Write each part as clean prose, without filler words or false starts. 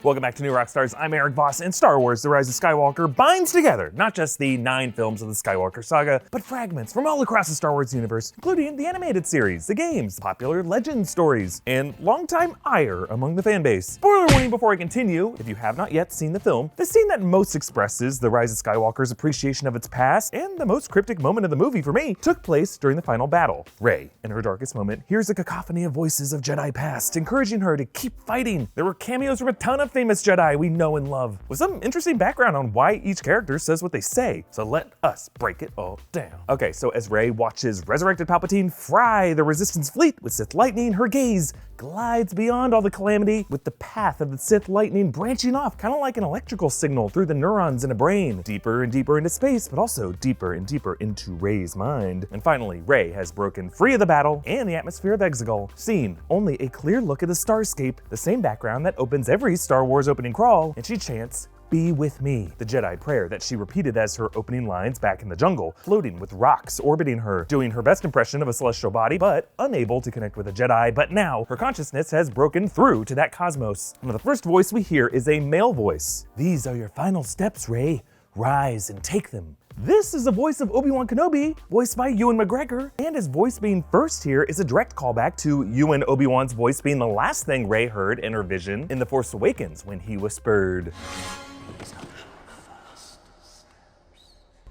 Welcome back to New Rockstars. I'm Erik Voss, and Star Wars The Rise of Skywalker binds together not just the 9 films of the Skywalker saga, but fragments from all across the Star Wars universe, including the animated series, the games, popular legend stories, and longtime ire among the fanbase. Spoiler warning before I continue, if you have not yet seen the film, the scene that most expresses The Rise of Skywalker's appreciation of its past, and the most cryptic moment of the movie for me, took place during the final battle. Rey, in her darkest moment, hears a cacophony of voices of Jedi past, encouraging her to keep fighting. There were cameos from a ton of famous Jedi we know and love, with some interesting background on why each character says what they say. So let us break it all down. Okay, so as Rey watches resurrected Palpatine fry the Resistance fleet with Sith lightning, her gaze glides beyond all the calamity, with the path of the Sith lightning branching off, kind of like an electrical signal through the neurons in a brain, deeper and deeper into space, but also deeper and deeper into Rey's mind. And finally, Rey has broken free of the battle and the atmosphere of Exegol, seeing only a clear look at the starscape, the same background that opens every Star Wars opening crawl, and she chants, "Be with me," the Jedi prayer that she repeated as her opening lines back in the jungle, floating with rocks orbiting her, doing her best impression of a celestial body, but unable to connect with a Jedi. But now, her consciousness has broken through to that cosmos. And the first voice we hear is a male voice. "These are your final steps, Rey. Rise and take them." This is the voice of Obi-Wan Kenobi, voiced by Ewan McGreggor, and his voice being first here is a direct callback to Ewan Obi-Wan's voice being the last thing Rey heard in her vision in The Force Awakens when he whispered.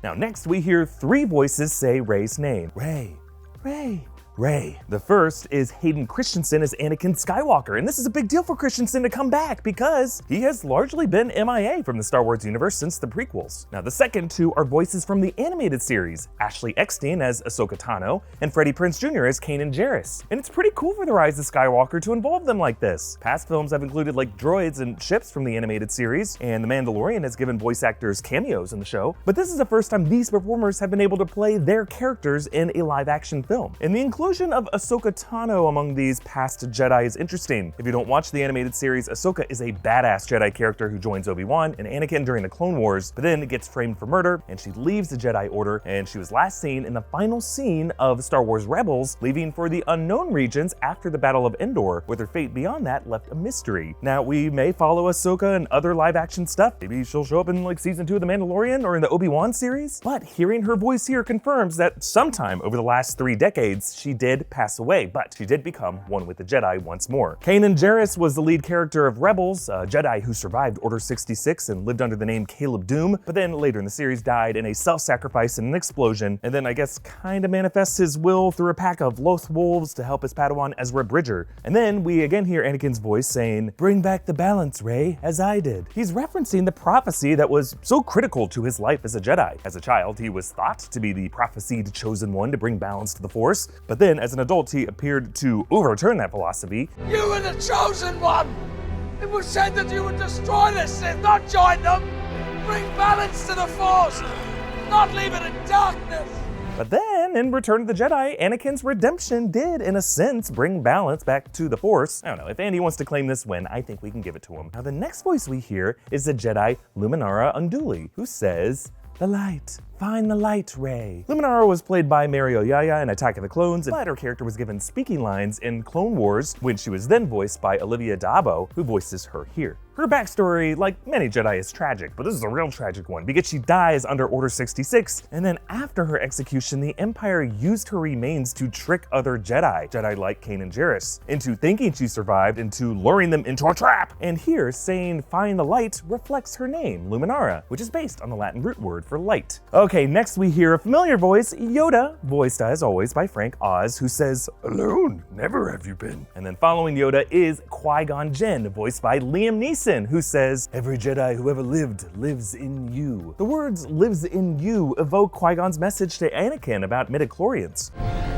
Now next we hear 3 voices say Rey's name. Rey, Rey, Rey. The first is Hayden Christensen as Anakin Skywalker, and this is a big deal for Christensen to come back because he has largely been MIA from the Star Wars universe since the prequels. Now the second 2 are voices from the animated series, Ashley Eckstein as Ahsoka Tano, and Freddie Prinze Jr. as Kanan Jarrus. And it's pretty cool for The Rise of Skywalker to involve them like this. Past films have included like droids and ships from the animated series, and The Mandalorian has given voice actors cameos in the show, but this is the first time these performers have been able to play their characters in a live-action film. And the inclusion of Ahsoka Tano among these past Jedi is interesting. If you don't watch the animated series, Ahsoka is a badass Jedi character who joins Obi-Wan and Anakin during the Clone Wars, but then gets framed for murder, and she leaves the Jedi Order, and she was last seen in the final scene of Star Wars Rebels, leaving for the unknown regions after the Battle of Endor, with her fate beyond that left a mystery. Now, we may follow Ahsoka and other live-action stuff. Maybe she'll show up in like season 2 of The Mandalorian or in the Obi-Wan series, but hearing her voice here confirms that sometime over the last 3 decades, she did pass away, but she did become one with the Jedi once more. Kanan Jarrus was the lead character of Rebels, a Jedi who survived Order 66 and lived under the name Caleb Doom, but then later in the series died in a self-sacrifice in an explosion, and then I guess kinda manifests his will through a pack of lost wolves to help his Padawan Ezra Bridger. And then we again hear Anakin's voice saying, "Bring back the balance, Rey, as I did." He's referencing the prophecy that was so critical to his life as a Jedi. As a child, he was thought to be the prophesied chosen one to bring balance to the Force, but then as an adult, he appeared to overturn that philosophy. "You were the chosen one! It was said that you would destroy the Sith, not join them! Bring balance to the Force, not leave it in darkness!" But then, in Return of the Jedi, Anakin's redemption did, in a sense, bring balance back to the Force. I don't know, if Andy wants to claim this win, I think we can give it to him. Now the next voice we hear is the Jedi Luminara Unduli, who says, "The light. Find the light, Rey." Luminara was played by Mary Oyaya in Attack of the Clones, but her character was given speaking lines in Clone Wars when she was then voiced by Olivia d'Abo, who voices her here. Her backstory, like many Jedi, is tragic, but this is a real tragic one because she dies under Order 66, and then after her execution, the Empire used her remains to trick other Jedi like Kanan Jarrus, into thinking she survived, into luring them into a trap. And here, saying "find the light" reflects her name, Luminara, which is based on the Latin root word for light. Okay, next we hear a familiar voice, Yoda, voiced as always by Frank Oz, who says, "Alone, never have you been." And then following Yoda is Qui-Gon Jinn, voiced by Liam Neeson, who says, "Every Jedi who ever lived lives in you." The words "lives in you" evoke Qui-Gon's message to Anakin about midichlorians.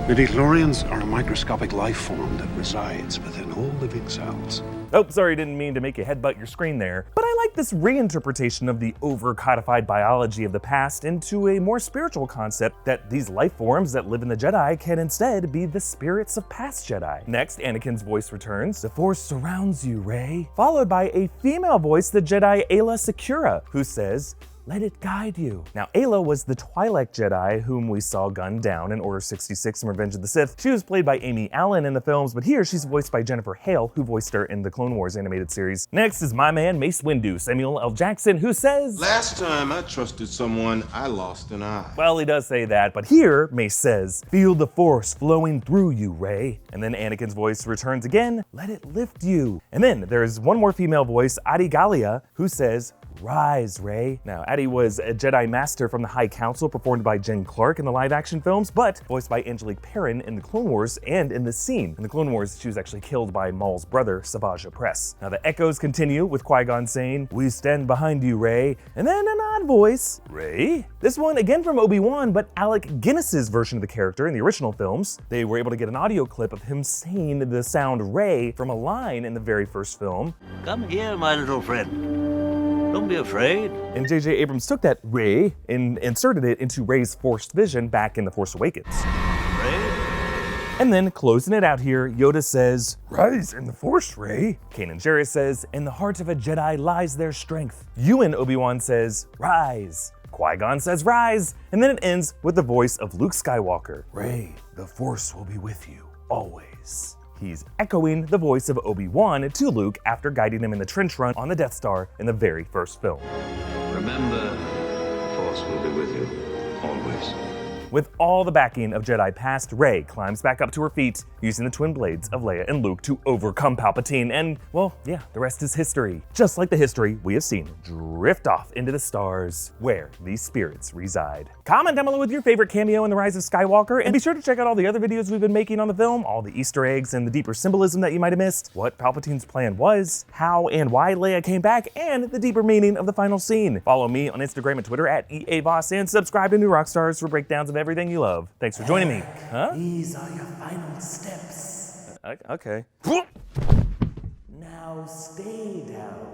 Midichlorians are a microscopic life form that resides within all living cells. Oh, sorry, didn't mean to make you headbutt your screen there. But I like this reinterpretation of the over-codified biology of the past into a more spiritual concept that these life forms that live in the Jedi can instead be the spirits of past Jedi. Next, Anakin's voice returns, "The Force surrounds you, Rey," followed by a female voice, the Jedi Aayla Secura, who says, let it guide you. Now, Ayla was the Twi'lek Jedi whom we saw gunned down in Order 66 in Revenge of the Sith. She was played by Amy Allen in the films, but here she's voiced by Jennifer Hale, who voiced her in the Clone Wars animated series. Next is my man Mace Windu, Samuel L. Jackson, who says, "Last time I trusted someone, I lost an eye." Well, he does say that, but here Mace says, "Feel the Force flowing through you, Rey." And then Anakin's voice returns again, "Let it lift you." And then there's one more female voice, Adi Gallia, who says, "Rise, Rey." Now, Adi was a Jedi Master from the High Council, performed by Jen Clark in the live-action films, but voiced by Angelique Perrin in the Clone Wars and in the scene. In the Clone Wars, she was actually killed by Maul's brother, Savage Opress. Now, the echoes continue with Qui-Gon saying, "We stand behind you, Rey." And then an odd voice, "Rey?" This one again from Obi-Wan, but Alec Guinness's version of the character in the original films. They were able to get an audio clip of him saying the sound Rey from a line in the very first film. "Come here, my little friend. Don't be afraid." And J.J. Abrams took that Rey and inserted it into Rey's Force vision back in The Force Awakens. Afraid? And then closing it out here, Yoda says, "Rise in the Force, Rey." Kanan Jarrus says, "In the heart of a Jedi lies their strength." Ewan Obi-Wan says, "Rise." Qui-Gon says, "Rise." And then it ends with the voice of Luke Skywalker. "Rey, the Force will be with you, always." He's echoing the voice of Obi-Wan to Luke after guiding him in the trench run on the Death Star in the very first film. Remember, the Force will be with you, always. With all the backing of Jedi past, Rey climbs back up to her feet, using the twin blades of Leia and Luke to overcome Palpatine, and, well, yeah, the rest is history. Just like the history we have seen drift off into the stars, where these spirits reside. Comment down below with your favorite cameo in The Rise of Skywalker, and be sure to check out all the other videos we've been making on the film, all the Easter eggs and the deeper symbolism that you might have missed, what Palpatine's plan was, how and why Leia came back, and the deeper meaning of the final scene. Follow me on Instagram and Twitter at EA Voss, and subscribe to New Rockstars for breakdowns of everything you love. Thanks for joining me. Huh? These are your final steps. Okay. Now stay down.